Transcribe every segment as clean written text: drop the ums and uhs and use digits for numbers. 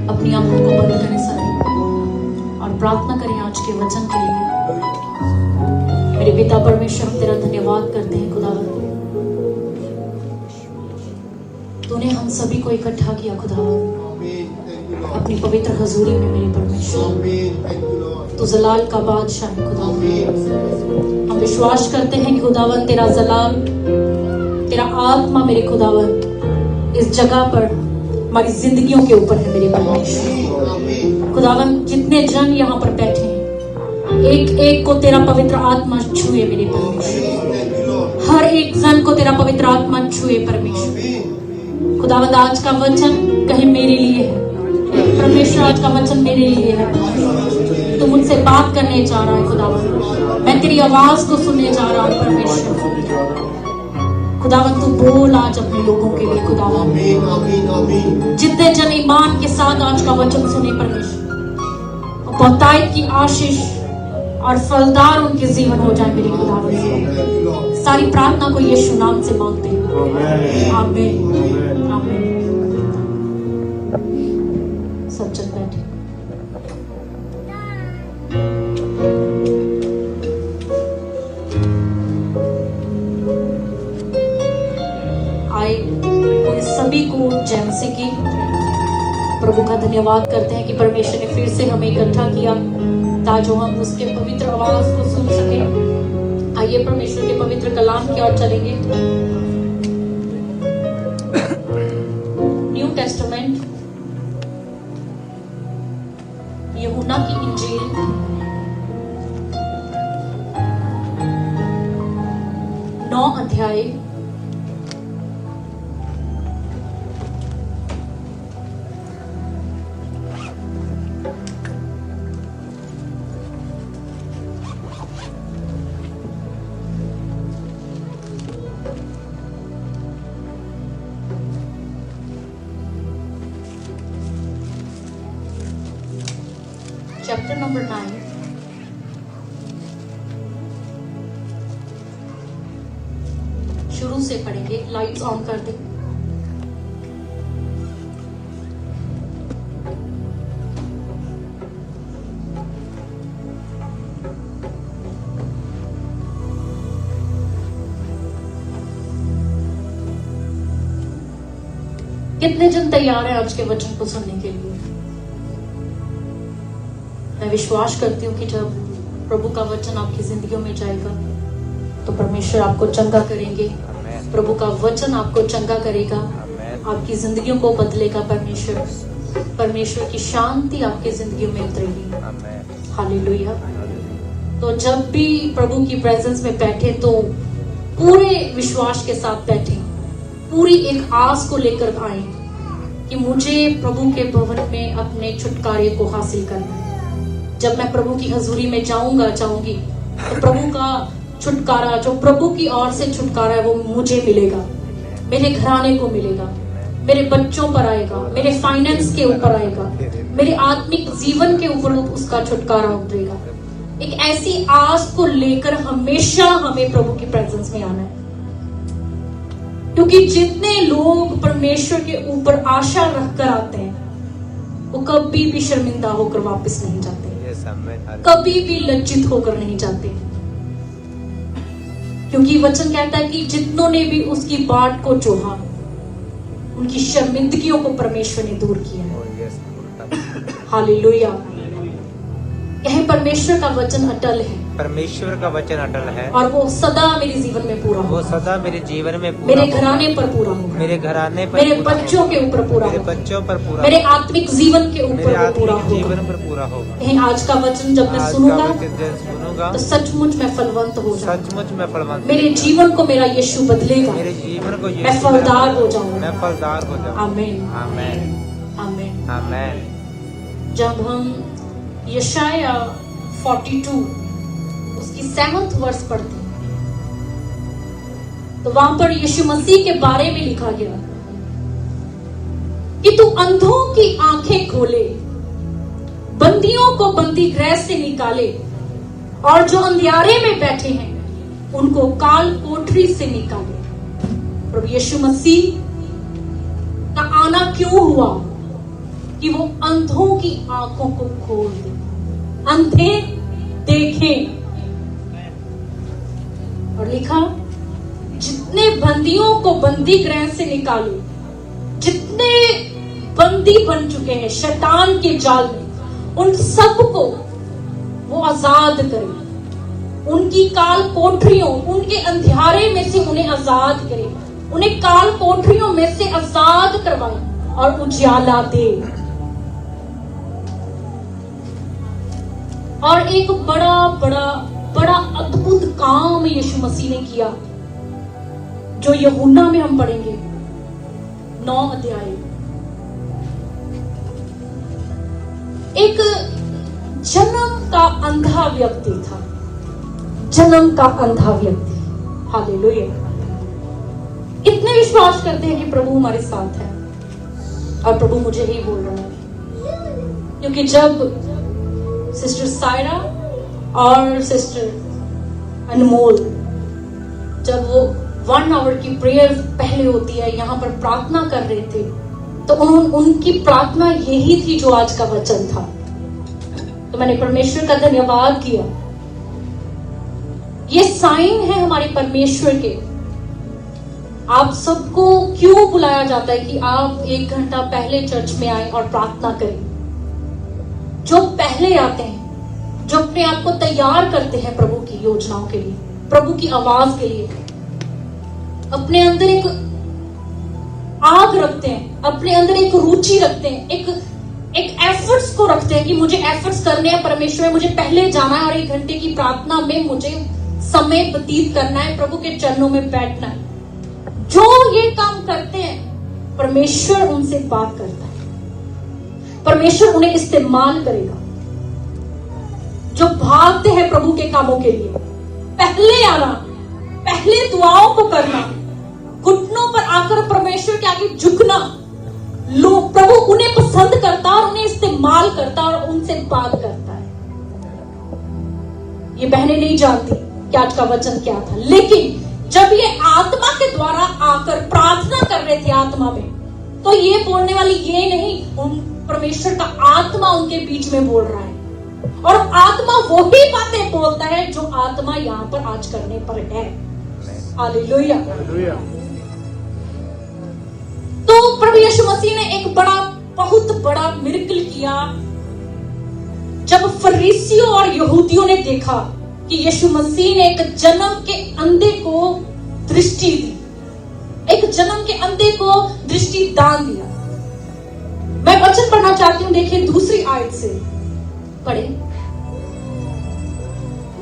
अपनी आंखों को बंद करें सारे और प्रार्थना करें आज के वचन के लिए। मेरे पिता परमेश्वर, हम तेरा धन्यवाद करते हैं खुदावन, तूने हम सभी को इकट्ठा किया खुदावन अपनी पवित्र हजूरी में। मेरे परमेश्वर, तू जलाल का बादशाह है खुदावन। हम विश्वास करते हैं कि खुदावन तेरा जलाल, तेरा आत्मा मेरे खुदावन इस जगह पर हमारी जिंदगियों के ऊपर है मेरे परमेश्वर। खुदावन जितने जन यहाँ पर बैठे हैं, एक एक को तेरा पवित्र आत्मा छुए मेरे परमेश्वर। हर एक जन को तेरा पवित्र आत्मा छुए परमेश्वर। खुदावंद आज का वचन कहीं मेरे लिए है परमेश्वर, आज का वचन मेरे लिए है। तू मुझसे बात करने जा रहा है खुदावंद, मैं तेरी आवाज को सुनने जा रहा हूँ परमेश्वर। खुदावंद तू बोल आज अपने लोगों के लिए खुदावंद। जितने जन ईमान के साथ आज का वचन सुने परमेश्वर, बहुतायत की आशीष और फलदार उनके जीवन हो जाए मेरे खुदावंद। सारी प्रार्थना को यीशु नाम से मांगते हैं, आमीन आमीन। सब जन बैठे। आए सभी को जय मसीह की। प्रभु का धन्यवाद करते हैं कि परमेश्वर ने फिर से हमें इकट्ठा किया ताकि हम उसके पवित्र आवाज को सुन सके। आइए परमेश्वर के पवित्र कलाम की ओर चलेंगे। न्यू टेस्टामेंट, यूहन्ना की इंजील, नौ अध्याय, चैप्टर नंबर 9। शुरू से पढ़ेंगे। लाइट्स ऑन कर दे। कितने जन तैयार हैं आज के वचन को सुनने के लिए? मैं विश्वास करती हूँ कि जब प्रभु का वचन आपकी जिंदगियों में जाएगा तो परमेश्वर आपको चंगा करेंगे। प्रभु का वचन आपको चंगा करेगा, आपकी जिंदगियों को बदलेगा। परमेश्वर की शांति आपकी जिंदगियों में उतरेगी। हालेलुया। तो जब भी प्रभु की प्रेजेंस में बैठे तो पूरे विश्वास के साथ बैठे, पूरी एक आस को लेकर आए कि मुझे प्रभु के भवन में अपने छुटकारे को हासिल करना है। जब मैं प्रभु की हजूरी में जाऊंगी तो प्रभु का छुटकारा, जो प्रभु की ओर से छुटकारा है, वो मुझे मिलेगा, मेरे घराने को मिलेगा, मेरे बच्चों पर आएगा, मेरे फाइनेंस के ऊपर आएगा, मेरे आत्मिक जीवन के ऊपर उसका छुटकारा उतरेगा। एक ऐसी आस को लेकर हमेशा हमें प्रभु की प्रेजेंस में आना है, क्योंकि जितने लोग परमेश्वर के ऊपर आशा रखकर आते हैं वो कभी भी शर्मिंदा होकर वापस नहीं जाते, कभी भी लज्जित होकर नहीं जाते। क्योंकि वचन कहता है कि जितनों ने भी उसकी बाट को जोहा उनकी शर्मिंदगियों को परमेश्वर ने दूर किया। हालेलुया। यह परमेश्वर का वचन अटल है, परमेश्वर का वचन अटल है और वो सदा मेरे जीवन में पूरा होगा, वो सदा मेरे जीवन में पूरा मेरे घराने पर पूरा होगा, मेरे घराने पर, मेरे बच्चों के ऊपर पूरा मेरे होगा, बच्चों पर पूरा, मेरे आत्मिक जीवन के ऊपर पूरा होगा, जीवन पर पूरा होगा। यह आज का वचन जब मैं सुनूंगा तो सचमुच मैं फलवंत हो जाऊंगा, सचमुच मैं फलवंत, मेरे जीवन को मेरा यीशु बदलेगा, मेरे जीवन को मैं फलदार हो जाऊंगा, मैं फलदार हो जाऊंगा। आमीन आमीन आमीन आमीन। जब हम यशाया 42 उसकी 7th वर्स पढ़ते हैं तो वहां पर यीशु मसीह के बारे में लिखा गया कि तू अंधों की आंखें खोले, बंदियों को बंदी गृह से निकाले, और जो अंधियारे में बैठे हैं उनको काल कोठरी से निकाले। प्रभु यीशु मसीह का आना क्यों हुआ? कि वो अंधों की आंखों को खोल दे, अंधे देखें। और लिखा, जितने बंदियों को बंदी गृह से निकालो, जितने बंदी बन चुके हैं शैतान के जाल में, उन सबको वो आजाद करे, उनकी काल कोठरियों, उनके अंधियारे में से उन्हें आजाद करे, उन्हें काल कोठरियों में से आजाद करवाए और उजाला दे। और एक बड़ा अद्भुत काम यीशु मसीह ने किया, जो यूहन्ना में हम पढ़ेंगे 9 अध्याय। एक जन्म का अंधा व्यक्ति था, जन्म का अंधा व्यक्ति। हालेलुया। इतने विश्वास करते हैं कि प्रभु हमारे साथ है, और प्रभु मुझे ही बोल रहा है, क्योंकि जब सिस्टर सायरा और सिस्टर अनमोल, जब वो 1 आवर की प्रेयर पहले होती है, यहाँ पर प्रार्थना कर रहे थे, तो उनकी प्रार्थना यही थी जो आज का वचन था। तो मैंने परमेश्वर का धन्यवाद किया। ये साइन है हमारे परमेश्वर के। आप सबको क्यों बुलाया जाता है कि आप 1 घंटा पहले चर्च में आए और प्रार्थना करें? जो पहले आते हैं, जो अपने आप को तैयार करते हैं प्रभु की योजनाओं के लिए, प्रभु की आवाज के लिए, अपने अंदर एक आग रखते हैं, अपने अंदर एक रुचि रखते हैं, एक एफर्ट्स को रखते हैं कि मुझे एफर्ट्स करने हैं परमेश्वर में, मुझे पहले जाना है और 1 घंटे की प्रार्थना में मुझे समय व्यतीत करना है, प्रभु के चरणों में बैठना है। जो ये काम करते हैं, परमेश्वर उनसे बात करता है, परमेश्वर उन्हें इस्तेमाल करेगा। जो भागते हैं प्रभु के कामों के लिए, पहले आना, पहले दुआओं को करना, घुटनों पर आकर परमेश्वर के आगे झुकना, लोग प्रभु उन्हें पसंद करता और उन्हें इस्तेमाल करता और उनसे बात करता है। ये बहनें नहीं जानती कि आज का वचन क्या था, लेकिन जब ये आत्मा के द्वारा आकर प्रार्थना कर रहे थे आत्मा में, तो ये बोलने वाली ये नहीं, परमेश्वर का आत्मा उनके बीच में बोल रहा है, और आत्मा वही बातें बोलता है जो आत्मा यहाँ पर आज करने पर है। हालेलुया। तो प्रभु यीशु मसीह ने एक बहुत बड़ा मिरेकल किया। जब फरीसियों और यहूदियों ने देखा कि यीशु मसीह ने एक जन्म के अंधे को दृष्टि दी, एक जन्म के अंधे को दृष्टि दान दिया। मैं वचन पढ़ना चाहती हूँ, देखिए दूसरी आयत से पढ़े।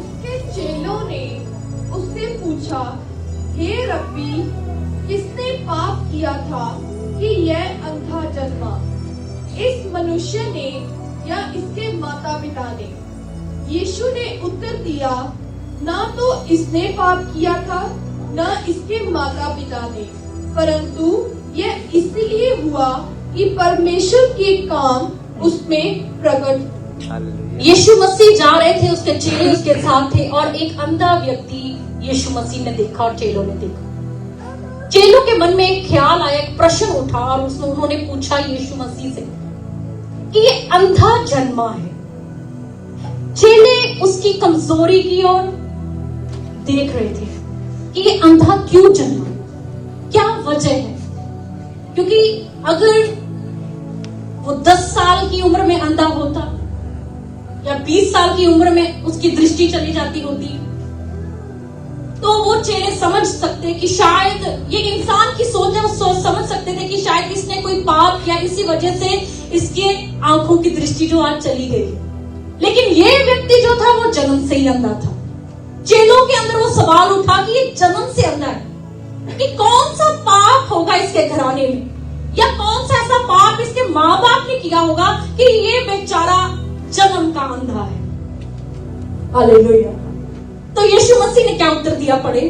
उसके चेलों ने उससे पूछा, हे रब्बी, किसने पाप किया था कि यह अंधा जन्मा, इस मनुष्य ने या इसके माता पिता ने? यीशु ने उत्तर दिया, ना तो इसने पाप किया था, ना इसके माता पिता ने, परंतु यह इसलिए हुआ कि परमेश्वर के काम उसमें प्रकट। यीशु मसीह जा रहे थे, उसके चेले उसके साथ थे, और एक अंधा व्यक्ति यीशु मसीह ने देखा और चेलों ने देखा। चेलों के मन में एक ख्याल आया, एक प्रश्न उठा, और उन्होंने पूछा यीशु मसीह से कि ये अंधा जन्मा है। चेले उसकी कमजोरी की ओर देख रहे थे कि ये अंधा क्यों जन्मा, क्या वजह है। क्योंकि अगर वो 10 साल की उम्र में अंधा होता या 20 साल की उम्र में उसकी दृष्टि चली जाती होती, तो वो चेले समझ सकते कि शायद ये इंसान की सोच है, वो समझ सकते थे कि शायद इसने कोई पाप किया, इसी वजह से इसके आंखों की दृष्टि जो आज चली गई। लेकिन ये व्यक्ति जो था वो जन्म से ही अंधा था। चेलों के अंदर वो सवाल उठा कि ये जन्म से अंधा है, कि कौन सा पाप होगा इसके घराने में, या कौन सा ऐसा पाप इसके माँ बाप ने किया होगा कि ये बेचारा जन्म का अंधा है। हालेलुया। तो यीशु मसीह ने क्या उत्तर दिया, पढ़े।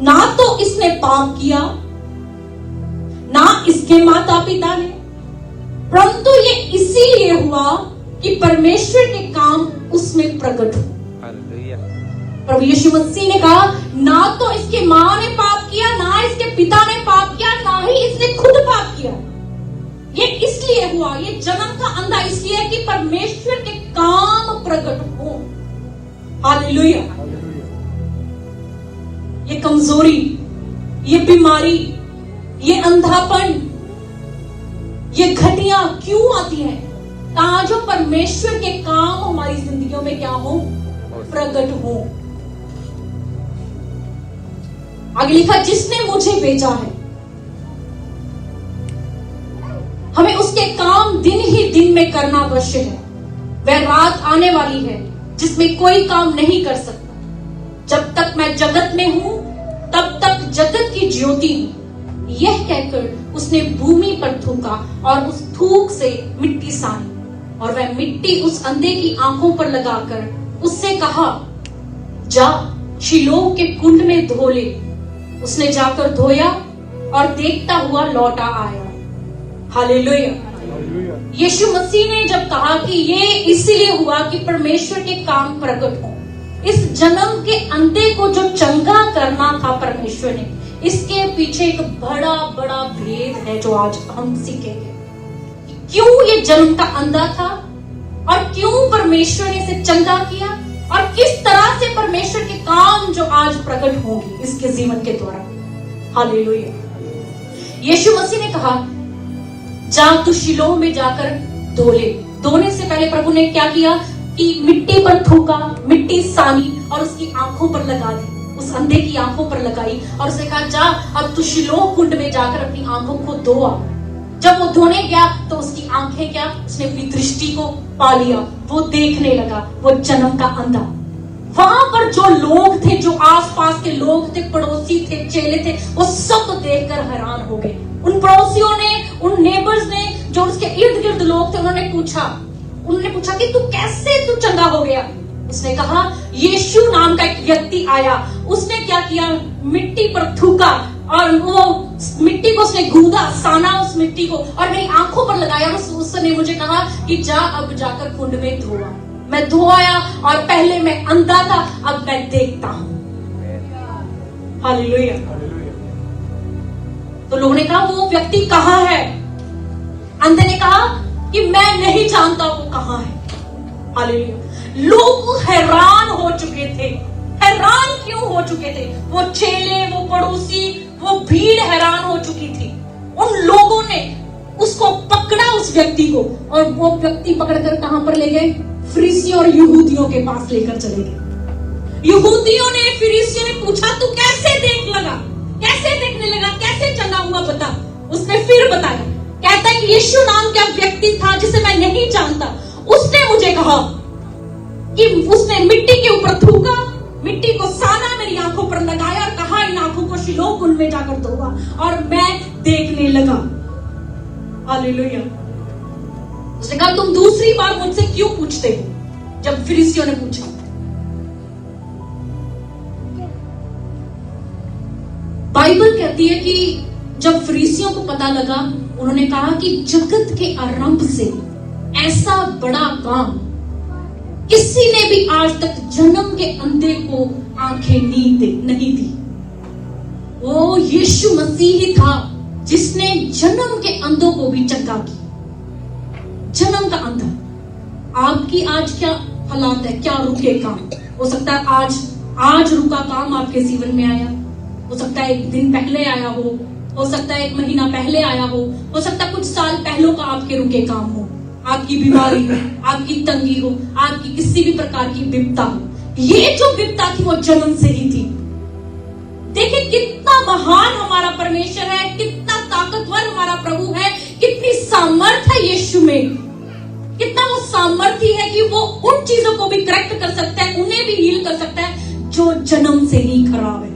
ना तो इसने पाप किया, ना इसके माता पिता ने, परंतु ये इसीलिए हुआ कि परमेश्वर के काम उसमें प्रकट हो। प्रभु यीशु मसीह ने कहा, ना तो इसके माँ ने पाप किया, ना इसके पिता ने पाप किया, ना ही इसने खुद पाप किया, ये इसलिए हुआ, ये जन्म का अंधा इसलिए कि परमेश्वर के काम प्रकट हो। हालेलुया। ये कमजोरी, ये बीमारी, ये अंधापन, ये घटिया क्यों आती है? ताकि परमेश्वर के काम हमारी जिंदगियों में क्या हो? प्रकट हो। आगे लिखा, जिसने मुझे भेजा है। हमें उसके काम दिन ही दिन में करना अवश्य है। वह रात आने वाली है जिसमें कोई काम नहीं कर सकता। जब तक मैं जगत में हूं तब तक जगत की ज्योति हूं। यह कहकर उसने भूमि पर थूका और उस थूक से मिट्टी सानी, और वह मिट्टी उस अंधे की आंखों पर लगाकर उससे कहा, जा शिलोह के कुंड में धो ले। उसने जाकर धोया और देखता हुआ लौटा आया। हालेलुया। यीशु मसीह ने जब कहा कि ये इसीलिए हुआ कि परमेश्वर के काम प्रकट हो, इस जन्म के अंधे को जो चंगा करना था परमेश्वर ने, इसके पीछे एक बड़ा बड़ा भेद है जो आज हम सीखेंगे। क्यों ये जन्म का अंधा था और क्यों परमेश्वर ने इसे चंगा किया, और किस तरह से परमेश्वर के काम जो आज प्रकट होंगे इसके जीवन के द्वारा। हालेलुया। यीशु मसीह ने कहा, जा तू शिलोह में जाकर धो ले। धोने से पहले प्रभु ने क्या किया कि मिट्टी पर थूका, मिट्टी सानी और उसकी आंखों पर लगा दी, उस अंधे की आंखों पर लगाई, और उसने कहा, जा अब तू शिलोह कुंड में जाकर अपनी आंखों को धोआ। जब वो धोने गया तो उसकी आंखें क्या, उसने अपनी दृष्टि को पा लिया, वो देखने लगा, वो जन्म का अंधा। वहां पर जो लोग थे, जो आसपास के लोग थे, पड़ोसी थे, चेले थे, वो सब देखकर हैरान हो गए। उन पड़ोसियों ने, उन नेबर्स ने, जो उसके इर्द गिर्द लोग थे, उन्होंने पूछा कि तू चंगा हो गया। उसने कहा, यीशु नाम का एक व्यक्ति आया, उसने क्या किया, मिट्टी पर थूका और वो मिट्टी को उसने गूंदा, साना उस मिट्टी को और मेरी आंखों पर लगाया, और उसने मुझे कहा कि जा अब जाकर कुंड में धोआ। मैं धोया और पहले मैं अंधा था, अब मैं देखता हूं। हालेलुया। तो लोगों ने कहा, वो व्यक्ति कहां है? अंधे ने कहा कि मैं नहीं जानता वो कहां है। हालेलुया। लोग हैरान हो चुके थे। हैरान क्यों हो चुके थे? वो चेले, वो पड़ोसी, वो भीड़ हैरान हो चुकी थी। उन लोगों ने उसको पकड़ा, उस व्यक्ति को, और वो व्यक्ति पकड़कर कहां पर ले गए? फरीसियों और यहूदियों के पास लेकर चले गए। यहूदियों ने, फरीसियों ने पूछा, तू कैसे देखने लगा, कैसे चंगा हुआ, बता। उसने फिर बताया, कहता है कि यीशु नाम का व्यक्ति था जिसे मैं नहीं जानता, उसने मुझे कहा कि उसने मिट्टी के ऊपर थूका, मिट्टी को साना, मेरी आंखों पर लगाया और कहा, इन आंखों को शिलोह कुंड में जाकर धोआ, और मैं देखने लगा। हालेलुया। उसने कहा, तुम दूसरी बार मुझसे क्यों पूछते हो? जब फरीसियों ने पूछा, बाइबल कहती है कि जब फरीसियों को पता लगा, उन्होंने कहा कि जगत के आरंभ से ऐसा बड़ा काम किसी ने भी आज तक जन्म के अंधे को आंखें नहीं दी। वो यीशु मसीह ही था जिसने जन्म के अंधों को भी चंगा किया। जन्म का अंधा। आपकी आज क्या हालात है? क्या रुके काम? हो सकता है आज रुका काम आपके जीवन में आया, हो सकता है एक दिन पहले आया हो सकता है एक महीना पहले आया हो सकता है कुछ साल पहले का आपके रुके काम हो, आपकी बीमारी हो, आपकी तंगी हो, आपकी किसी भी प्रकार की विपदा हो। ये जो विपदा थी वो जन्म से ही थी। देखिए कितना महान हमारा परमेश्वर है, कितना ताकतवर हमारा प्रभु है, कितनी सामर्थ है यीशु में, कितना वो सामर्थ्य है कि वो उन चीजों को भी करेक्ट कर सकता है, उन्हें भी हील कर सकता है जो जन्म से ही खराब है।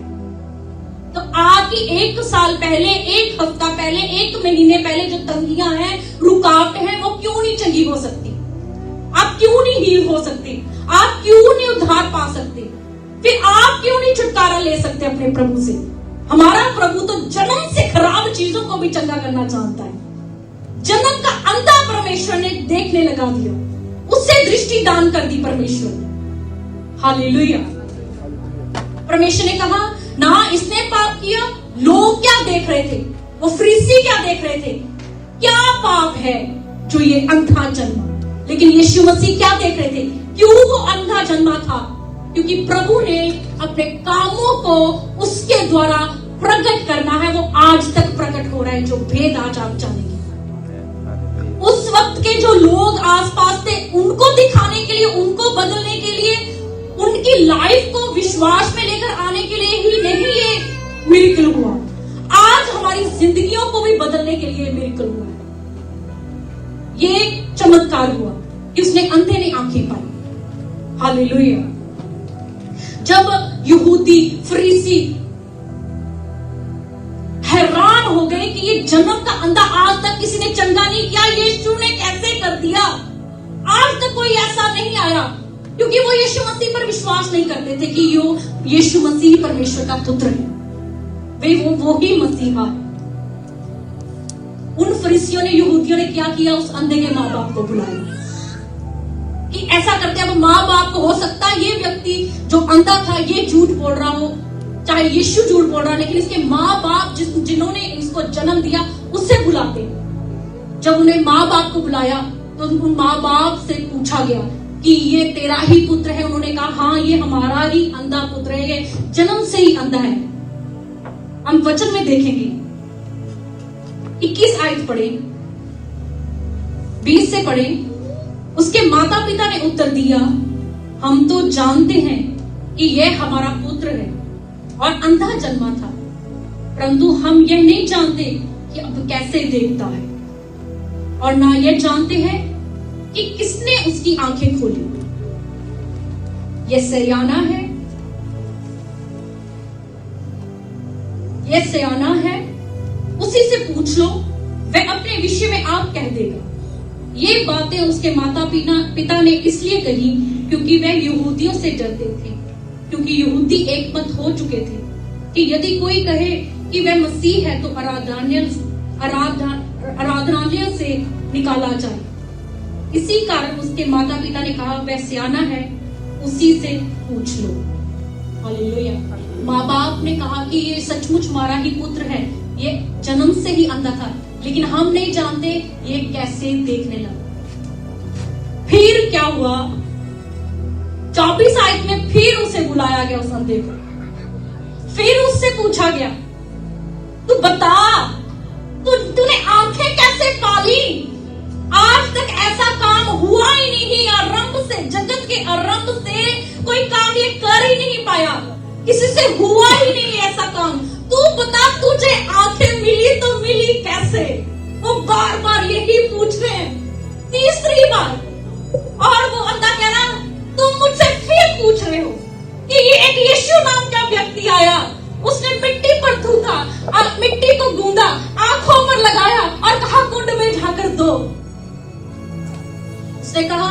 तो आपकी एक साल पहले, एक हफ्ता पहले, एक महीने पहले जो तंगियां हैं, रुकावटें हैं, वो क्यों नहीं चंगी हो सकती? आप क्यों नहीं हील हो सकते? आप क्यों नहीं उद्धार पा सकते? फिर आप क्यों नहीं छुटकारा ले सकते अपने प्रभु से? हमारा प्रभु तो जन्म से खराब चीजों को भी चंगा करना चाहता है। जन्म का अंधा परमेश्वर ने देखने लगा दिया, उससे दृष्टि दान कर दी परमेश्वर ने। हालेलुया। परमेश्वर ने कहा ना इसने पाप किया। लोग क्या देख रहे थे? वो फरीसी क्या देख रहे थे? क्या पाप है जो ये अंधा जन्मा। लेकिन यीशु मसीह क्या देख रहे थे, क्यों वो अंधा जन्मा था? क्योंकि प्रभु ने अपने कामों को उसके द्वारा प्रकट करना है। वो आज तक प्रकट हो रहा है, जो भेद आज आप जानेंगे। उस वक्त के जो लोग आसपास थे, उनको दिखाने के लिए, उनको बदलने के लिए, उनकी लाइफ को विश्वास में लेकर आने के लिए ही नहीं ये मिरेकल हुआ। आज हमारी जिंदगियों को भी बदलने के लिए मिरेकल हुआ है। ये चमत्कार हुआ कि उसने अंधे ने आंखें पाई। हालेलुया। जब यहूदी फरीसी हैरान हो गए कि ये जन्म का अंधा आज तक किसी ने चंगा नहीं किया, यीशु ने कैसे कर दिया, आज तक कोई ऐसा नहीं आया, क्योंकि वो यीशु मसीह पर विश्वास नहीं करते थे कि यीशु मसीह परमेश्वर का पुत्र है, वे वो ही मसीहा है। उन फरीसियों ने, यहूदियों ने क्या किया, उस अंधे के माँ बाप को बुलाया कि ऐसा करते। अब माँ बाप को हो सकता है ये व्यक्ति जो अंधा था ये झूठ बोल रहा हो, चाहे यीशु झूठ बोल रहा, लेकिन इसके माँ बाप जिन्होंने इसको जन्म दिया उससे बुलाते। जब उन्हें माँ बाप को बुलाया तो उन माँ बाप से पूछा गया कि ये तेरा ही पुत्र है? उन्होंने कहा हाँ, ये हमारा ही अंधा पुत्र है, ये जन्म से ही अंधा है। हम वचन में देखेंगे 21 आयत पढ़े, 20 से पढ़े। उसके माता पिता ने उत्तर दिया, हम तो जानते हैं कि यह हमारा पुत्र है और अंधा जन्मा था, परंतु हम यह नहीं जानते कि अब कैसे देखता है, और ना यह जानते हैं कि किसने उसकी आंखें खोली। यह सयाना है, यह सयाना है, उसी से पूछ लो, वह अपने विषय में आप कह देगा। ये बातें उसके माता पिता ने इसलिए कही क्योंकि वह यहूदियों से डरते थे, क्योंकि यहूदी एक मत हो चुके थे कि यदि कोई कहे कि वह मसीह है तो आराधनालय से निकाला जाए। इसी कारण उसके माता पिता ने कहा, वह सियाना है, उसी से पूछ लो। हालेलुया। माँ बाप ने कहा कि ये सचमुच हमारा ही पुत्र है, ये जन्म से ही अंधा था, लेकिन हम नहीं जानते ये कैसे देखने लगा। फिर क्या हुआ, 24 आयत में फिर उसे बुलाया गया उस अंधे को। फिर उससे पूछा गया, तू बता, तूने आंखें कैसे पाली? आज तक ऐसा काम हुआ ही नहीं। आरंभ से, जगत के आरंभ से कोई काम ये कर ही नहीं पाया, किसी से हुआ ही नहीं ऐसा काम। तू बता, तुझे आंखें मिली तो मिली कैसे? वो बार बार यही पूछ रहे हैं, तीसरी बार। और वो अंधा कह रहा, तुम मुझसे फिर पूछ रहे हो कि ये एक यीशु नाम का व्यक्ति आया, उसने मिट्टी पर थूका, मिट्टी को गूंदा, आंखों पर लगाया और कहा कुंड में जाकर दो। उसने कहा,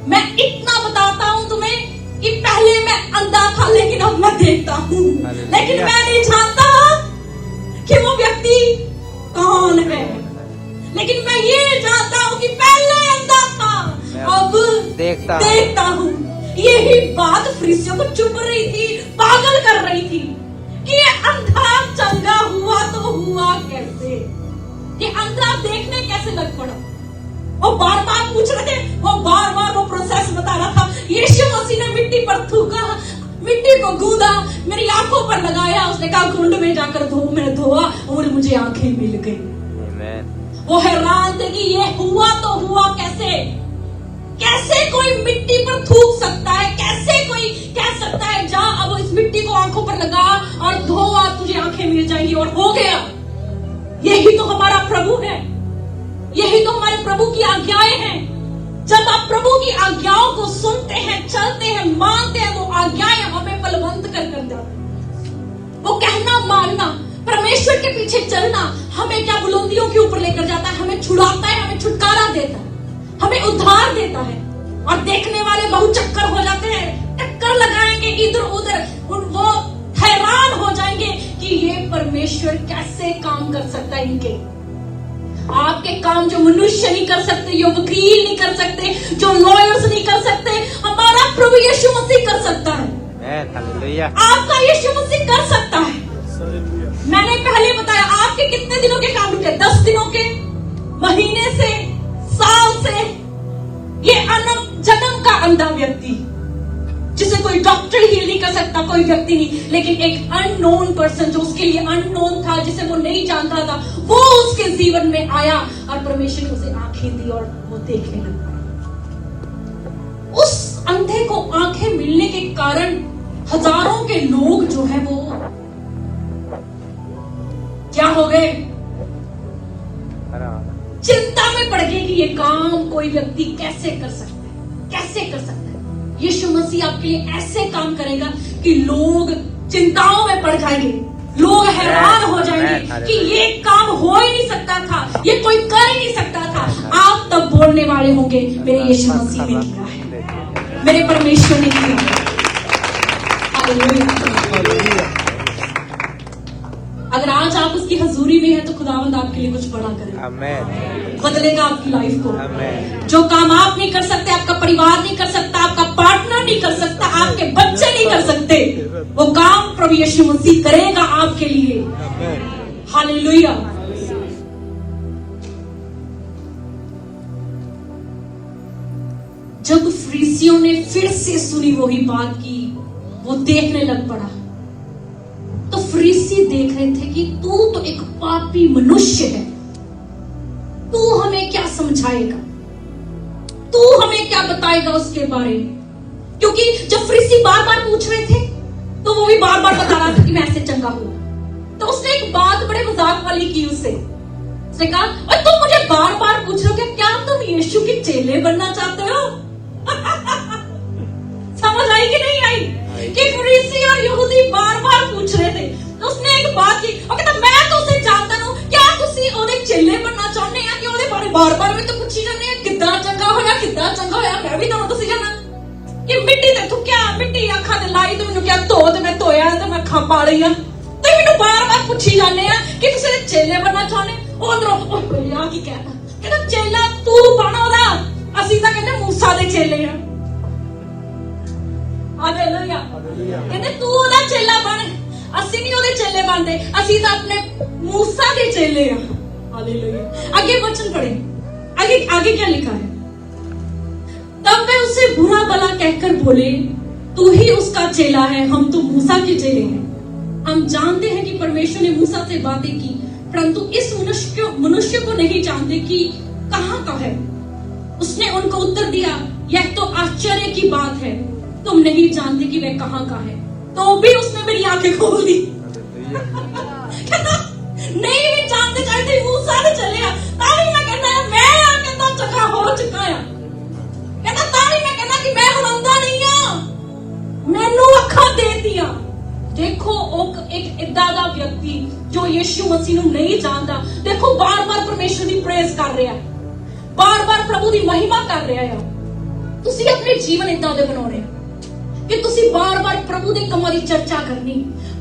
मैं इतना बताता हूं तुम्हें कि पहले मैं अंधा था, लेकिन अब मैं देखता हूं, लेकिन मैं नहीं जानता कि वो व्यक्ति कौन है, लेकिन मैं ये जानता हूं कि पहले अंधा था, अब देखता हूं। यही बात फरीसियों को चुप रही थी, पागल कर रही थी कि ये अंधा चंगा हुआ तो हुआ कैसे, ये अंधा देखने कैसे लग पड़ा। वो बार बार पूछ रहे थे, वो बार बार वो प्रोसेस बता रहा था। यीशु मसीह ने मिट्टी पर थूका, मिट्टी को गूंदा, मेरी आंखों पर लगाया, उसने कहा कुंड में जाकर धो। मैंने धोआ और मुझे आंखें मिल गई। वो हैरान थे कि ये हुआ तो हुआ कैसे, कैसे कोई मिट्टी पर थूक सकता है, कैसे कोई कह सकता है जा अब इस मिट्टी को आंखों पर लगा और धोआ, तुझे आंखें मिल जाएंगी, और हो गया। यही तो हमारा प्रभु है, यही तो हमारे प्रभु की आज्ञाएं हैं। जब आप प्रभु की आज्ञाओं को सुनते हैं, चलते हैं, मानते हैं, वो आज्ञाएं हमें बलवंत कर जाती हैं। वो कहना मानना, परमेश्वर के पीछे चलना हमें क्या बुलंदियों के ऊपर लेकर जाता है, हमें छुड़ाता है, हमें छुटकारा देता है, हमें उद्धार देता है। और देखने वाले बहुत चक्कर हो जाते हैं, टक्कर लगाएंगे इधर उधर, वो हैरान हो जाएंगे कि ये परमेश्वर कैसे काम कर सकता है। इनके आपके काम जो मनुष्य नहीं कर सकते, जो वकील नहीं कर सकते, जो लॉयर्स नहीं कर सकते, हमारा प्रभु यीशु मसीह कर सकता है। आपका यीशु मसीह कर सकता है। मैंने पहले बताया, आपके कितने दिनों के काम रुके? 10 दिनों के, महीने से, साल से, ये जन्म का अंधा व्यक्ति जिसे कोई डॉक्टर हील नहीं कर सकता, कोई व्यक्ति नहीं, लेकिन एक अननोन पर्सन जो उसके लिए अननोन था, जिसे वो नहीं जानता था, वो उसके जीवन में आया और परमेश्वर ने उसे आंखें दी और वो देखने लगा। उस अंधे को आंखें मिलने के कारण हजारों के लोग जो है वो क्या हो गए, चिंता में पड़ गए कि ये काम कोई व्यक्ति कैसे कर सकता है, कैसे कर सकता है। यीशु मसीह आपके लिए ऐसे काम करेगा कि लोग चिंताओं में पड़ जाएंगे, लोग हैरान हो जाएंगे कि ये काम हो ही नहीं सकता था, ये कोई कर ही नहीं सकता था। आप तब बोलने वाले होंगे मेरे यीशु मसीह ने किया है, मेरे परमेश्वर ने किया है। हालेलुया। अगर आज आप उसकी हजूरी में हैं तो खुदावंद आपके लिए कुछ बड़ा करेगा, आमीन, बदलेगा आपकी लाइफ को। आमीन। जो काम आप नहीं कर सकते, आपका परिवार नहीं कर सकता, आपका पार्टनर नहीं कर सकता, आपके बच्चे नहीं कर सकते, वो काम प्रभु यीशु मसीह करेगा आपके लिए। हालेलुया। जब फरीसियों ने फिर से सुनी वही बात की, वो देखने लग पड़ा। तो फरीसी देख रहे थे कि तू तो एक पापी मनुष्य है, तू हमें क्या समझाएगा, तू हमें क्या बताएगा उसके बारे में। क्योंकि जब फरीसी बार बार पूछ रहे थे तो वो भी बार बार बता रहा था कि मैं ऐसे चंगा हूं। तो उसने एक बात बड़े मजाक वाली की उसने कहा, और तुम मुझे बार बार पूछ रहे हो क्या तुम यीशु के चेले बनना चाहते हो? समझ आई कि नहीं आई कि फरीसी और यहूदी बार बार पूछ रहे थे। तो उसने एक बात की, और कहता मैं तो उसे जानता हूं, क्या तुसी ओदे चेले बनना चाहते हैं कि ओदे बारे बार बार मैं तो पूछी जाने हैं कितना चंगा होया, कितना चंगा होया, मैं भी तो दसी जाना कि मिट्टी ते तू क्या मिट्टी अखां ते लाई ते मैनू क्या धो ते मैं धोया ते मैं अखां पा लईयां ते मैनू बार बार पूछी जाने हैं कि तुसी ओदे चेले बनना चाहते हो। उधरों ओ की कहता चेला तू बन ओदा, ਅਸੀਂ ਤਾਂ ਕਹਿੰਦੇ मूसा ਦੇ चेले ਆ। हालेलुया। कहते तू ਉਹਦਾ चेला बन, ਅਸੀਂ नहीं ਉਹਦੇ चेले बनते, ਅਸੀਂ ਤਾਂ अपने मूसा के चेले आ। हालेलुया। आगे वचन पढ़े, आगे क्या लिखा है? तब वे उससे बुरा भला कहकर बोले, तू ही उसका चेला है, हम तो मूसा के चेले हैं। हम जानते हैं कि परमेश्वर ने मूसा से बातें की, परंतु इस मनुष्य को नहीं जानते कि कहां का है। उसने उनको उत्तर दिया, यह तो आश्चर्य की बात है, तुम नहीं जानते कि वह कहां का है। तो भी उसने मेरी आंखें खोल दी। नहीं भी जानते चाहते मूसा ने चले आ, ताली मैं कहता है मैं आ कहता चका हो चुका है, कहता ताली मैं कहता कि मैं हुण अंधा नहीं आ, मैनू अखां दे दिया। देखो एक इदा दा व्यक्ति जो यीशु मसीह नू नहीं जानता, देखो बार बार परमेश्वर की प्रेज कर रहा है, बार बार प्रभु की महिमा कर रहा है। तुसी अपने जीवन इदा दे बनाने कि तुसी बार बार प्रभु के कमां दी चर्चा करनी,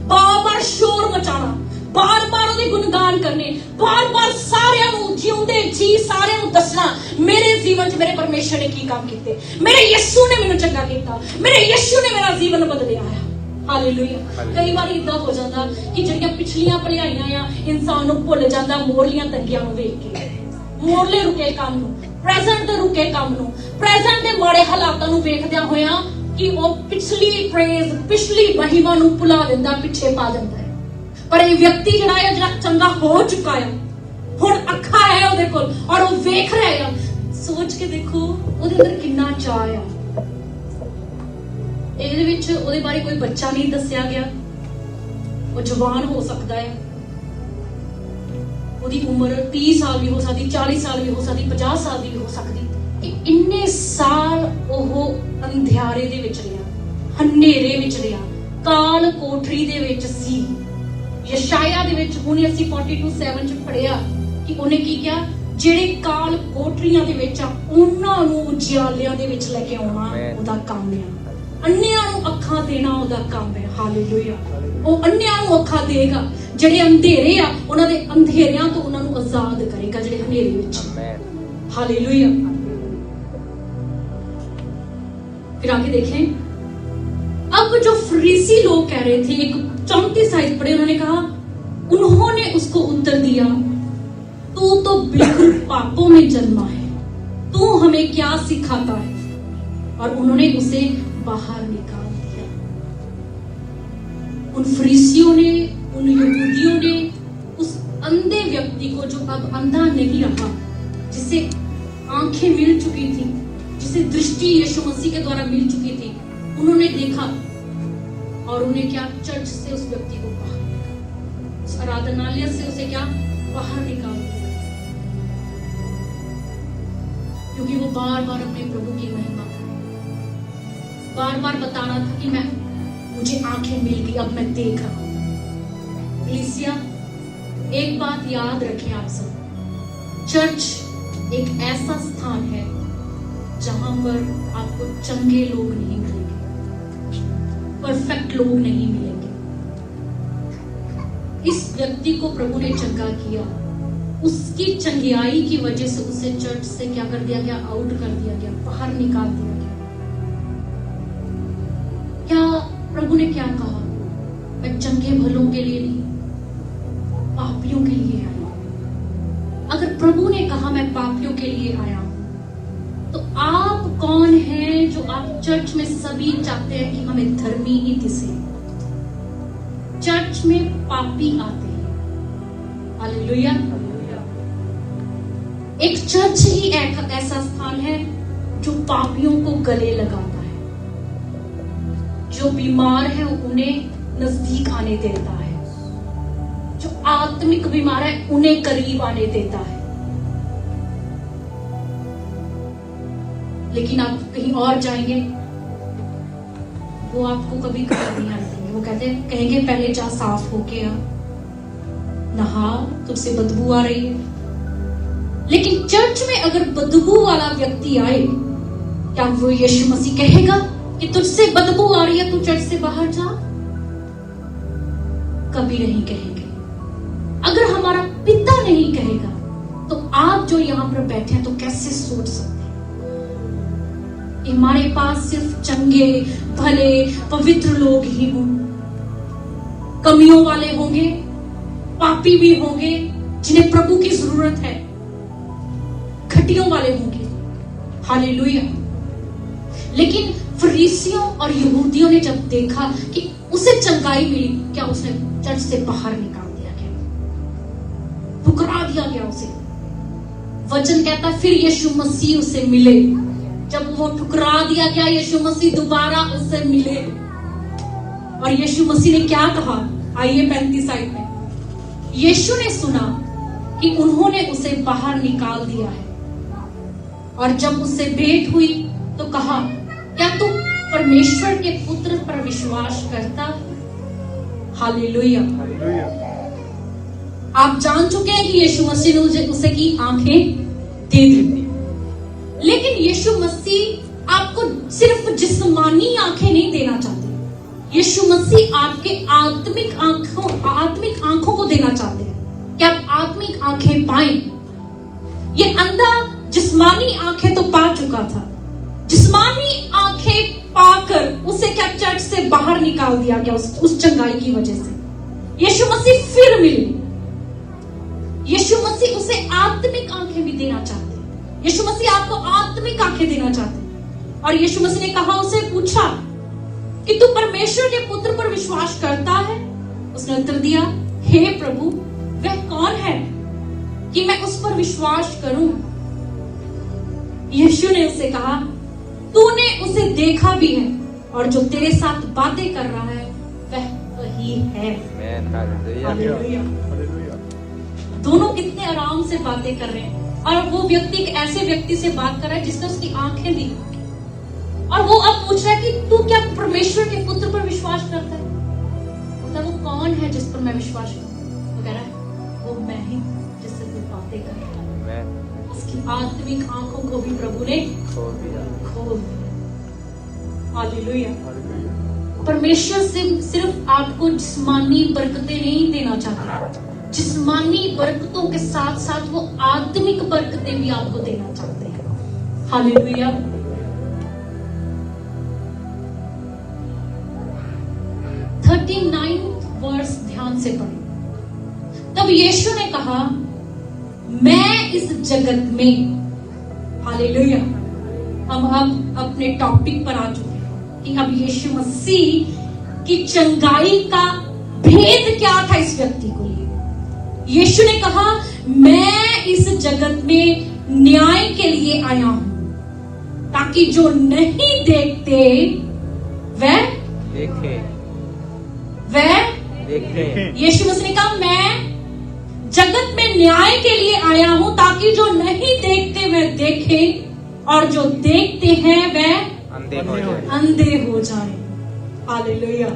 बार बार शोर मचाना, बार बार उहदे गुणगान करने, बार बार सारियां नू जीउंदे जी सारियां नू दसना मेरे जीवन च मेरे परमेश्वर ने की काम कीते, मेरे यीशु ने मैनू चंगा कीता, मेरे यीशु ने मेरा जीवन बदलिया है। हालेलुया। कई बार इदा हो जाता कि जिहड़ियां पिछलियां भलाइयां आ इंसान नू भुल जांदा मोरलियां तंगियां नू वेख के, मोरले रुके काम नू, प्रेजेंट दे रुके काम नू, प्रेजेंट दे माड़े हालातां नू वेखदियां होया कि वो पिछली प्रेज पिछली महिमा नू भुला दिंदा, पीछे पा दिंदा है। पर ये व्यक्ति जिहड़ा है जिहड़ा चंगा हो चुका है, हुण अखा है ओदे कोल और वो वेख रहा है, सोच के देखो ओदे अंदर कितना चाह है। ਇਹਦੇ ਵਿੱਚ ਉਹਦੇ ਬਾਰੇ ਕੋਈ ਬੱਚਾ ਨਹੀਂ ਦੱਸਿਆ ਗਿਆ, ਉਹ ਜਵਾਨ ਹੋ ਸਕਦਾ ਹੈ, ਉਹਦੀ ਉਮਰ 30 ਸਾਲ ਵੀ ਹੋ ਸਕਦੀ, 40 ਸਾਲ ਵੀ ਹੋ ਸਕਦੀ, 50 ਸਾਲ ਦੀ ਵੀ ਹੋ ਸਕਦੀ। ਕਿ ਇੰਨੇ ਸਾਲ ਉਹ ਅੰਧਿਆਰੇ ਦੇ ਵਿੱਚ ਰਿਹਾ, ਹਨੇਰੇ ਵਿੱਚ ਰਿਹਾ, ਕਾਲ ਕੋਠਰੀ ਦੇ ਵਿੱਚ ਸੀ। ਯਸ਼ਾਇਆ ਦੇ ਵਿੱਚ ਹੁਣੇ ਅਸੀਂ 42:7 ਚ ਪੜਿਆ ਕਿ ਉਹਨੇ ਕੀ ਕਿਹਾ, ਜਿਹੜੇ ਕਾਲ ਕੋਠਰੀਆਂ ਦੇ ਵਿੱਚ ਆ ਉਹਨਾਂ ਨੂੰ ਉਜਿਆਲਿਆਂ ਦੇ ਵਿੱਚ ਲੈ ਕੇ ਆਉਣਾ ਉਹਦਾ ਕੰਮ ਆ। ਅੰਨਿਆਂ ਨੂੰ ਅੱਖਾਂ ਦੇਣਾ ਉਹਦਾ ਕੰਮ ਹੈ। ਹਾਲੇਲੂਇਆ। ਉਹ ਅੰਨਿਆਂ ਨੂੰ ਅੱਖਾਂ ਦੇਗਾ, ਜਿਹੜੇ ਅੰਧੇਰੇ ਆ ਉਹਨਾਂ ਦੇ ਅੰਧੇਰਿਆਂ ਤੋਂ ਉਹਨਾਂ ਨੂੰ ਆਜ਼ਾਦ ਕਰੇਗਾ, ਜਿਹੜੇ ਹਨੇਰੇ ਵਿੱਚ। हालेलुया। फिर आगे देखें, अब जो फरीसी लोग कह रहे थे, एक 34 आयत पढ़े, उन्होंने कहा, उन्होंने उसको उत्तर दिया, तू तो बिल्कुल पापों में जन्मा है, तू हमें क्या सिखाता है। और उन्होंने उसे बाहर निकाल दिया। उन फरीसियों ने, उन यहूदियों ने उस अंधे व्यक्ति को, जो अब अंधा नहीं रहा, जिसे आंखें मिल चुकी थी, जिसे दृष्टि यीशु मसीह के द्वारा मिल चुकी थी, उन्होंने देखा और उन्हें क्या, चर्च से उस व्यक्ति को बाहर निकाला, उस आराधनालय से उसे क्या, बाहर निकाल दिया। क्योंकि वो बार बार अपने प्रभु की महिमा कर, बार बार बता रहा था कि मुझे आंखें मिल गई, अब मैं देख रहा हूं। कलीसिया, एक बात याद रखें आप सब, चर्च एक ऐसा स्थान है जहां पर आपको चंगे लोग नहीं मिलेंगे, परफेक्ट लोग नहीं मिलेंगे। इस व्यक्ति को प्रभु ने चंगा किया, उसकी चंगियाई की वजह से उसे चर्च से क्या कर दिया गया, आउट कर दिया गया, बाहर निकाल दिया गया। क्या प्रभु ने क्या कहा, मैं चंगे भलों के लिए नहीं, पापियों के लिए आया। अगर प्रभु ने कहा मैं पापियों के लिए आया, तो आप कौन हैं जो आप चर्च में सभी चाहते हैं कि हमें धर्मी ही दिसे। चर्च में पापी आते हैं। हालेलुया। एक चर्च ही ऐसा स्थान है जो पापियों को गले लगाता है, जो बीमार है उन्हें नजदीक आने देता है, जो आत्मिक बीमार है उन्हें करीब आने देता है। लेकिन आप कहीं और जाएंगे, वो आपको कभी करीब नहीं आने देंगे। वो कहेंगे पहले जा साफ होके आ, नहा, तुझसे बदबू आ रही है। लेकिन चर्च में अगर बदबू वाला व्यक्ति आए, क्या वो यीशु मसीह कहेगा कि तुझसे बदबू आ रही है, तू चर्च से बाहर जा? कभी नहीं कहेंगे। अगर हमारा पिता नहीं कहेगा, तो आप जो यहां पर बैठे हैं तो कैसे सोच सकते हैं? हमारे पास सिर्फ चंगे भले पवित्र लोग ही हों, कमियों वाले होंगे, पापी भी होंगे, जिन्हें प्रभु की जरूरत है, घटियों वाले होंगे। हालेलुया। लेकिन फरीसियों और यहूदियों ने जब देखा कि उसे चंगाई मिली, क्या उसने चर्च से बाहर निकाल दिया गया, ठुकरा दिया गया उसे। वचन कहता फिर यीशु मसीह उसे मिले। जब वो ठुकरा दिया गया, यीशु मसीह दोबारा उससे मिले और यीशु मसीह ने क्या कहा? आइए 35 आयत में। यीशु ने सुना कि उन्होंने उसे बाहर निकाल दिया है, और जब उससे भेंट हुई तो कहा, क्या तू परमेश्वर के पुत्र पर विश्वास करता? हालेलुया। आप जान चुके हैं कि यीशु मसीह ने उसे की आंखें दे दी। लेकिन यीशु मसीह आपको सिर्फ जिस्मानी आंखें नहीं देना चाहते। यीशु मसीह आपके आत्मिक आंखों को देना चाहते हैं कि आप आत्मिक आंखें पाएं। ये अंधा जिस्मानी आंखें तो पा चुका था, जिस्मानी आंखें पाकर उसे क्या चर्च से बाहर निकाल दिया गया उस चंगाई की वजह से। यीशु मसीह फिर मिले। यीशु मसीह उसे आत्मिक आंखें भी देना चाहते हैं। यीशु मसीह आपको आत्मिक आंखें देना चाहते हैं। और यीशु मसीह ने कहा, उसे पूछा कि तू परमेश्वर के पुत्र पर विश्वास करता है? उसने उत्तर दिया, हे प्रभु, वह कौन है कि मैं उस पर विश्वास करूं? यीशु ने उससे कहा, तूने उसे देखा भी है, और जो तेरे साथ बातें कर रहा है वह वही है। दोनों कितने आराम से बातें कर रहे हैं, और वो व्यक्ति एक ऐसे व्यक्ति से बात कर रहा है जिसने उसकी आंखें दी, और वो अब पूछ रहा है कि तू क्या परमेश्वर के पुत्र पर विश्वास करता है? बोलता, वो कौन है जिस पर मैं विश्वास करूं? वो कह रहा है, वो मैं ही जिससे तू बातें कर रहा है। उसकी आत्मिक आंखों को भी प्रभु ने खोल दिया। हालेलुया। परमेश्वर से सिर्फ आपको जिस्मानी बरकतें नहीं देना चाहता, जिस्मानी बरकतों के साथ साथ वो आत्मिक बरकतें भी आपको देना चाहते हैं। हालेलुया। वर्स ध्यान से पढ़ें। तब यीशु ने कहा, मैं इस जगत में, हालेलुया, हम अब अपने टॉपिक पर आ चुके हैं कि अब यीशु मसीह की चंगाई का भेद क्या था इस व्यक्ति को लिए। यीशु ने कहा मैं इस जगत में न्याय के लिए आया हूं, ताकि जो नहीं देखते वह देखे। यीशु मसीह ने कहा मैं जगत में न्याय के लिए आया हूं, ताकि जो नहीं देखते वह देखे और जो देखते हैं वह अंधे हो जाए। हालेलुया।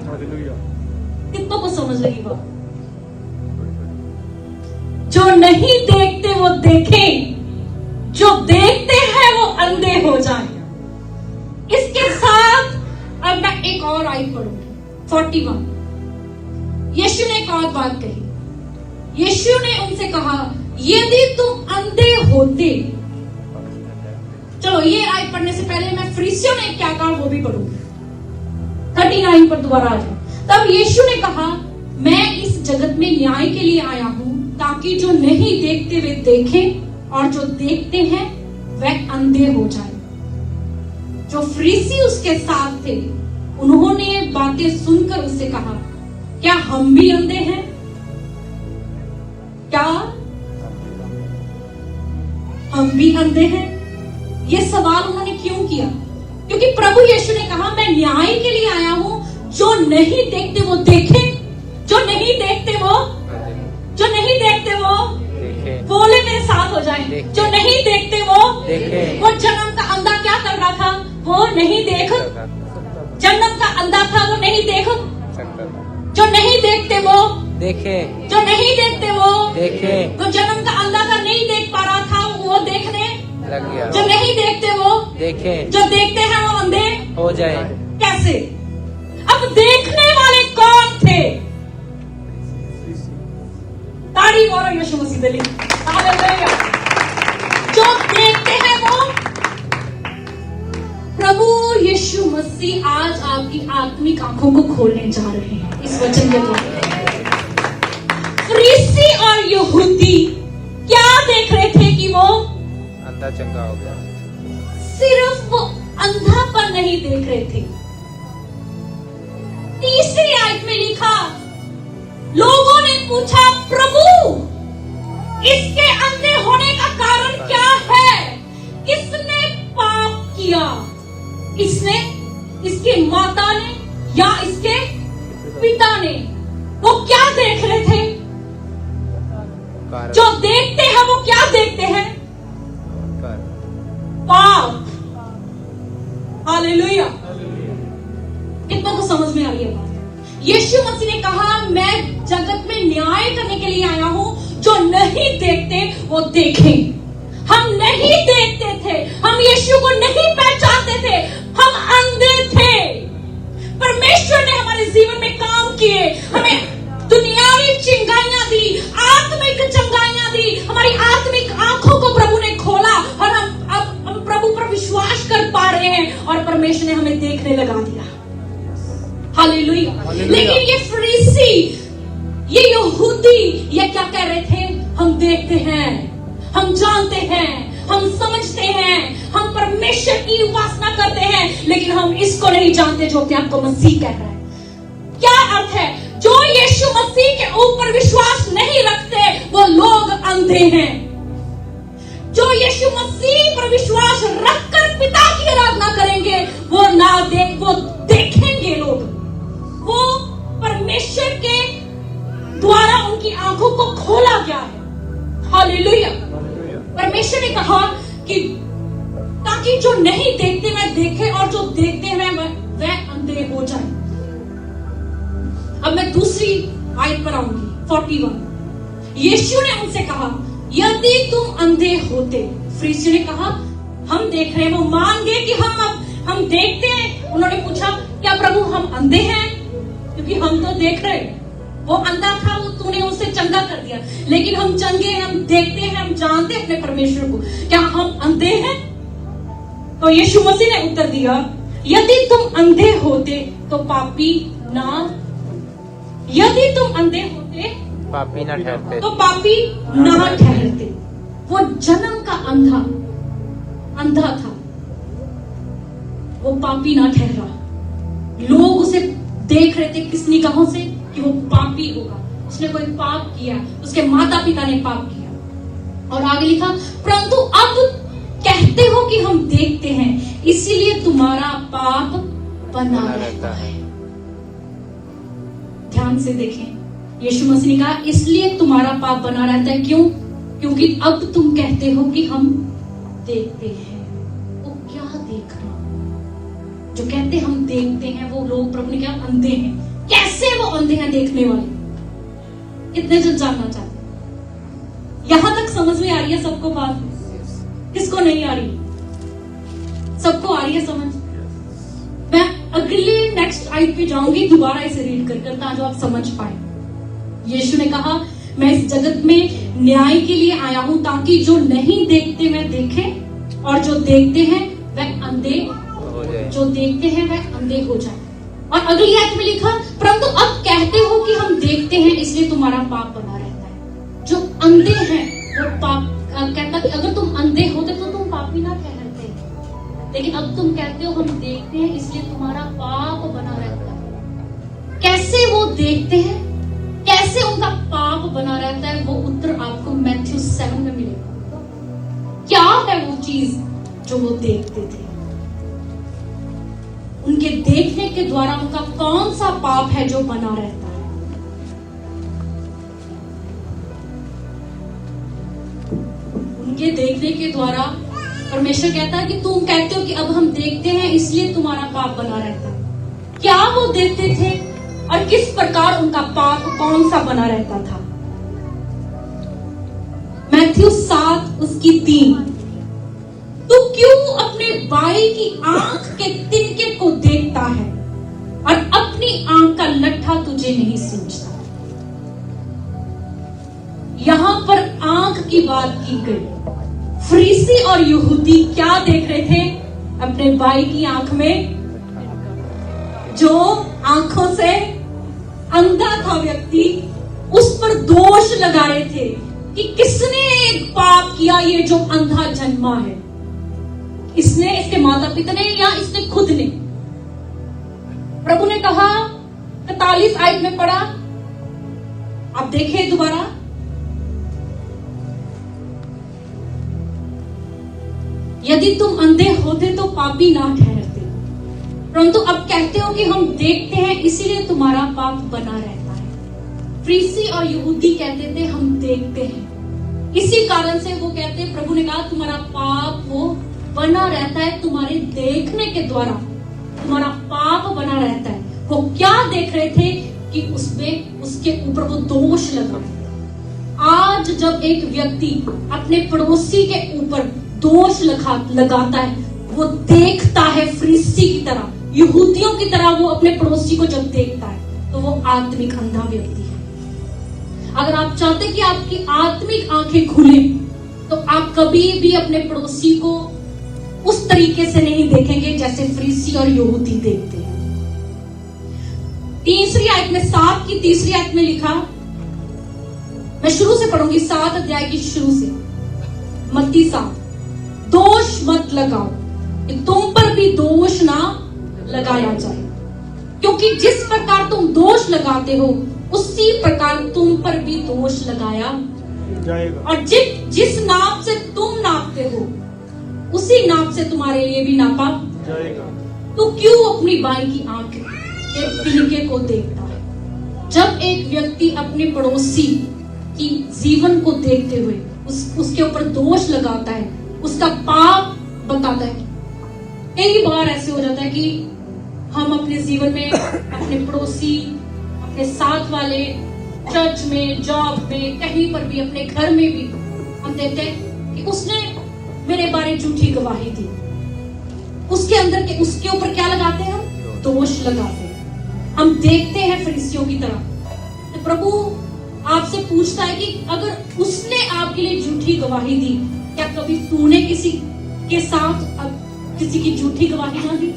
कितनों को समझ लगी बात? जो नहीं देखते वो देखें, जो देखते हैं वो अंधे हो जाएं। इसके साथ अब मैं एक और आयत पढ़ूंगी, 41। यीशु ने एक और बात कही। यीशु ने उनसे कहा यदि तुम अंधे होते, चलो ये आयत पढ़ने से पहले मैं फरीसियों ने क्या कहा वो भी पढ़ूंगी। 39 पर दोबारा आ जाओ। तब यीशु ने कहा मैं इस जगत में न्याय के लिए आया हूं, ताकि जो नहीं देखते वे देखें और जो देखते हैं वह अंधे हो जाएं। जो फरीसी उसके साथ थे उन्होंने ये बातें सुनकर उससे कहा क्या हम भी अंधे हैं? क्या हम भी अंधे हैं? ये सवाल उन्होंने क्यों किया? क्योंकि प्रभु यीशु ने कहा मैं न्याय के लिए आया हूं, जो नहीं देखते वो देखें, जो नहीं देखते वो, जो नहीं देखते वो बोले मेरे साथ हो जाए, जो नहीं देखते वो जन्म का अंधा क्या कर रहा था? वो नहीं देख, जन्म का अंधा था वो नहीं देख, जो नहीं देखते वो देखे, जो नहीं देखते वो देखे, तो जन्म का अंधा का नहीं देख पा रहा था वो देखने लग गया, जो नहीं देखते वो देखे, जो देखते हैं वो अंधे हो जाए। कैसे? अब देखने वाले कौन थे? ताड़ी मारो यीशु मसीह दे। हालेलुया। जो देखते हैं वो प्रभु यीशु मसीह आज आपकी आत्मिक आंखों को खोलने जा रहे हैं इस वचन के द्वारा। फरीसी और यहूदी क्या देख रहे थे कि वो अंधा चंगा हो गया। सिर्फ वो अंधापन नहीं देख रहे थे। तीसरी आयत में लिखा लोगों ने पूछा प्रभु इसके अंधे होने का कारण क्या है? किसने पाप किया? इसने, इसकी माता ने या इसके पिता ने? वो क्या देख रहे थे? जो देखते हैं वो क्या देखते हैं? पाप। हालेलुया। कितनों को समझ में आ रही है बात? यीशु मसीह ने कहा मैं जगत में न्याय करने के लिए आया हूं, जो नहीं देखते वो देखें। हम नहीं देखते थे, हम यीशु को नहीं पहचानते थे, हम अंधे थे। परमेश्वर ने हमारे जीवन में काम किए, हमें दुनियावी चिंगाइयां दी, आत्मिक चंगाइयां दी, हमारी आत्मिक आंखों को प्रभु ने खोला और हम प्रभु पर विश्वास कर पा रहे हैं और परमेश्वर ने हमें देखने लगा दिया। हालेलुया। लेकिन ये फरीसी, ये यहूदी, ये क्या कह रहे थे? हम देखते हैं, हम जानते हैं, हम समझते हैं, हम परमेश्वर की उपासना करते हैं, लेकिन हम इसको नहीं जानते जो कि आपको मसीह कह रहा है। क्या अर्थ है? जो यीशु मसीह के ऊपर विश्वास नहीं रखते वो लोग अंधे हैं। जो यीशु मसीह पर विश्वास रखकर पिता की आराधना करेंगे वो वो देखेंगे लोग। वो परमेश्वर के द्वारा उनकी आंखों को खोला गया है। हालेलुया। परमेश्वर ने कहा कि ताकि जो नहीं देखते वह देखे और जो देखते हैं वह अंधे हो जाए। अब मैं दूसरी आयत पर आऊंगी, 41। यीशु ने उनसे कहा यदि तुम अंधे होते, फरीसी ने कहा हम देख रहे हैं, वो मान गए कि हम देखते हैं। उन्होंने पूछा क्या प्रभु हम अंधे हैं? क्योंकि हम तो देख रहे हैं, वो अंधा था, वो तूने उसे चंगा कर दिया, लेकिन हम चंगे हैं, हम देखते हैं, हम जानते हैं अपने परमेश्वर को, क्या हम अंधे हैं? तो यीशु मसीह ने उत्तर दिया यदि तुम अंधे होते तो पापी ना, यदि तुम अंधे होते पापी ना ठहरते, तो पापी ना ठहरते। वो जन्म का अंधा था, वो पापी ना ठहरा। लोग उसे देख रहे थे किस निगाहों से कि वो पापी होगा, उसने कोई पाप किया, उसके माता पिता ने पाप किया। और आगे लिखा, परंतु अब कहते हो कि हम देखते हैं, इसीलिए तुम्हारा पाप बना रहता है। ध्यान से देखें, यीशु मसीह ने कहा इसलिए तुम्हारा पाप बना रहता है। क्यों? क्योंकि अब तुम कहते हो कि हम देखते हैं। वो क्या देखना? जो कहते हम देखते हैं वो लोग, प्रभु ने कहा, अंधे हैं। कैसे वो अंधे हैं देखने वाले? कितने जन जानना चाहते? यहां तक समझ में आ रही है सबको बात? किसको नहीं आ रही? सबको आ रही है समझ? मैं अगले नेक्स्ट आयत पे जाऊंगी, दोबारा इसे रीड कर ताकि आप समझ पाए। यीशु ने कहा, मैं इस जगत में न्याय के लिए आया हूं ताकि जो नहीं देखते वह देखें और जो देखते हैं वह अंधे हो जाए। जो देखते हैं वह अंधे हो जाए। और अगली आयत में लिखा, परंतु अब कहते हो कि हम देखते हैं इसलिए तुम्हारा पाप बना रहता है। जो अंधे हैं वो पाप कहता कि अगर तुम अंधे होते तो तुम पापी ना ठहरते, लेकिन अब तुम कहते हो हम देखते हैं इसलिए तुम्हारा पाप बना रहता है। कैसे वो देखते हैं, कैसे उनका पाप बना रहता है, वो उत्तर आपको मैथ्यू 7 में मिलेगा। क्या है वो चीज जो वो देखते थे? उनके देखने के द्वारा उनका कौन सा पाप है जो बना रहता है? उनके देखने के द्वारा परमेश्वर कहता है कि तुम कहते हो कि अब हम देखते हैं इसलिए तुम्हारा पाप बना रहता है। क्या वो देखते थे और किस प्रकार उनका पाप कौन सा बना रहता था? मैथ्यू 7 उसकी 3, तू क्यों अपने भाई की आंख के तिनके को देखता है और अपनी आंख का लट्ठा तुझे नहीं सूझता? यहां पर आंख की बात की गई। फरीसी और यहूदी क्या देख रहे थे अपने भाई की आंख में? जो आंखों से अंधा था व्यक्ति, उस पर दोष लगा रहे थे कि किसने एक पाप किया, ये जो अंधा जन्मा है। इसने, इसके माता पिता ने, या इसने खुद ने? प्रभु ने कहा 43 आयत में पढ़ा, आप देखें दोबारा, यदि तुम अंधे होते तो पापी ना ठहरते, परंतु अब कहते हो कि हम देखते हैं इसीलिए तुम्हारा पाप बना रहता है। फरीसी और यहूदी कहते थे हम देखते हैं, इसी कारण से वो कहते, प्रभु ने कहा तुम्हारा पाप वो बना रहता है, तुम्हारे देखने के द्वारा तुम्हारा पाप बना रहता है। वो क्या देख रहे थे कि उसमें उसके ऊपर वो दोष लगा रहे थे। आज जब एक व्यक्ति अपने पड़ोसी के ऊपर दोष लगाता है, वो देखता है फरीसी की तरह, यहूदियों की तरह वो अपने पड़ोसी को जब देखता है तो वो आत्मिक अंधा व्यक्ति है। अगर आप चाहते कि आपकी आत्मिक आंखें खुले तो आप कभी भी अपने पड़ोसी को उस तरीके से नहीं देखेंगे जैसे फरीसी और यहूदी देखते हैं। तीसरी आयत में, 7 की तीसरी आयत में लिखा, मैं शुरू से पढ़ूंगी, 7 अध्याय की शुरू से, मत्ती 7, दोष मत लगाओ कि तुम पर भी दोष ना लगाया जाए, क्योंकि जिस प्रकार तुम दोष लगाते हो उसी प्रकार तुम पर भी दोष लगाया जाएगा, और जिस नाप से तुम नापते हो उसी नाप से तुम्हारे लिए भी नापा जाएगा। तो क्यों अपनी बाई की आंख के तिनके को देखता है? जब एक व्यक्ति अपने पड़ोसी की जीवन को देखते हुए उसके ऊपर दोष लगाता है, उसका पाप बताता है। कई बार ऐसे हो जाता है कि हम अपने जीवन में अपने पड़ोसी, अपने साथ वाले, चर्च में, जॉब में, कहीं पर भी, अपने घर में भी हम देखते हैं कि उसने मेरे बारे झूठी गवाही दी। उसके अंदर के उसके ऊपर क्या लगाते हैं? हम दोष लगाते हैं। हम देखते हैं फरीसियों की तरह। तो प्रभु आपसे पूछता है कि अगर उसने आपके लिए झूठी गवाही दी, क्या कभी तूने किसी के साथ किसी की झूठी गवाही ना दी?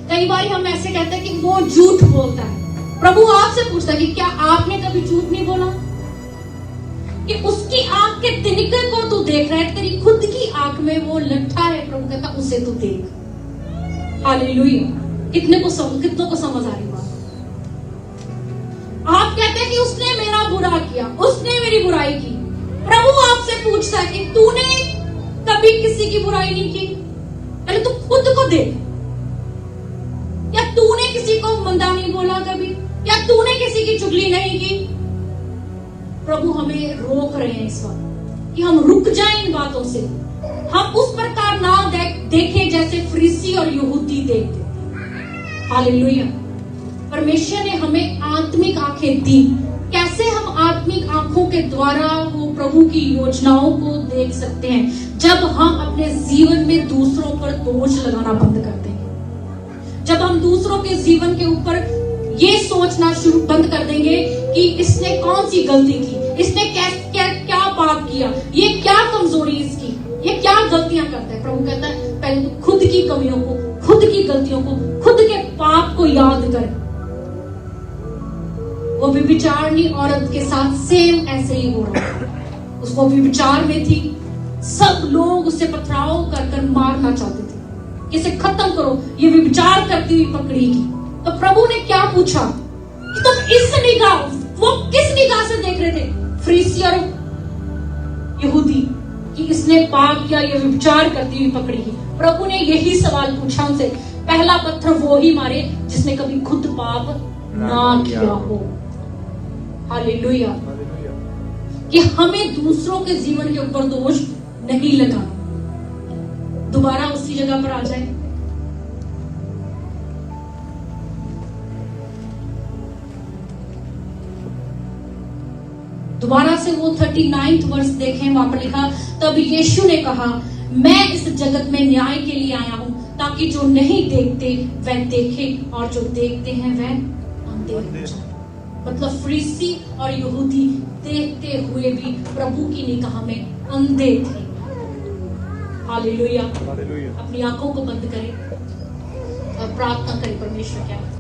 कई बार हम ऐसे कहते हैं कि वो झूठ बोलता है। प्रभु आपसे पूछता है कि क्या आपने कभी झूठ नहीं बोला? कि उसकी आंख के तिनके को तू देख रहा है, तेरी खुद की आंख में वो लट्ठा है, प्रभु कहता उसे तू देख। हालेलुया। कितनों को समझ आ रही बात? आप कहते हैं कि उसने मेरा बुरा किया, उसने मेरी बुराई की। प्रभु आपसे पूछता है कि तूने कभी किसी की बुराई नहीं की? पहले तू खुद को देख। या तूने किसी को मंदा नहीं बोला कभी? या तूने किसी की चुगली नहीं की? प्रभु हमें रोक रहे हैं इस वक्त कि हम रुक जाएं इन बातों से। हम उस प्रकार ना देखें जैसे फरीसी और यहूदी देखते थे। हालेलुया। परमेश्वर ने हमें आत्मिक आंखें दी। कैसे हम आत्मिक आंखों के द्वारा वो प्रभु की योजनाओं को देख सकते हैं? जब हम अपने जीवन में दूसरों पर दोष लगाना बंद कर देंगे, जब हम दूसरों के जीवन के ऊपर ये सोचना शुरू बंद कर देंगे कि इसने कौन सी गलती की, इसने क्या पाप किया, ये क्या कमजोरी इसकी, ये क्या गलतियां करता है। प्रभु कहता है पहले तो खुद की कमियों को, खुद की गलतियों को, खुद के पाप को याद कर। वो व्यभिचारिणी औरत के साथ सेम ऐसे ही हो रहा है। उसको व्यभिचार में थी, सब लोग उसे पथराव कर मारना चाहते थे, इसे खत्म करो, ये व्यभिचार करती हुई पकड़ेगी। तो प्रभु ने क्या पूछा कि तुम इस निगाह, वो किस निगाह से देख रहे थे? फरीसी और यहूदी, कि इसने पाप किया, ये व्यभिचार करती हुई पकड़ेगी। प्रभु ने यही सवाल पूछा उनसे। पहला पत्थर वो ही मारे जिसने कभी खुद पाप ना किया हो। हालेलुया। कि हमें दूसरों के जीवन के ऊपर दोष नहीं लगाना। दोबारा उसी जगह पर आ जाए। दोबारा से वो 39 वर्ष देखें, वहां पर लिखा, तब यीशु ने कहा, मैं इस जगत में न्याय के लिए आया हूं, ताकि जो नहीं देखते वह देखें और जो देखते हैं वह अंधे हो जाएं। मतलब फरीसी और यहूदी देखते हुए भी प्रभु की निगाह में अंधे थे। हालेलुया। अपनी आंखों को बंद करें और प्रार्थना करें परमेश्वर क्या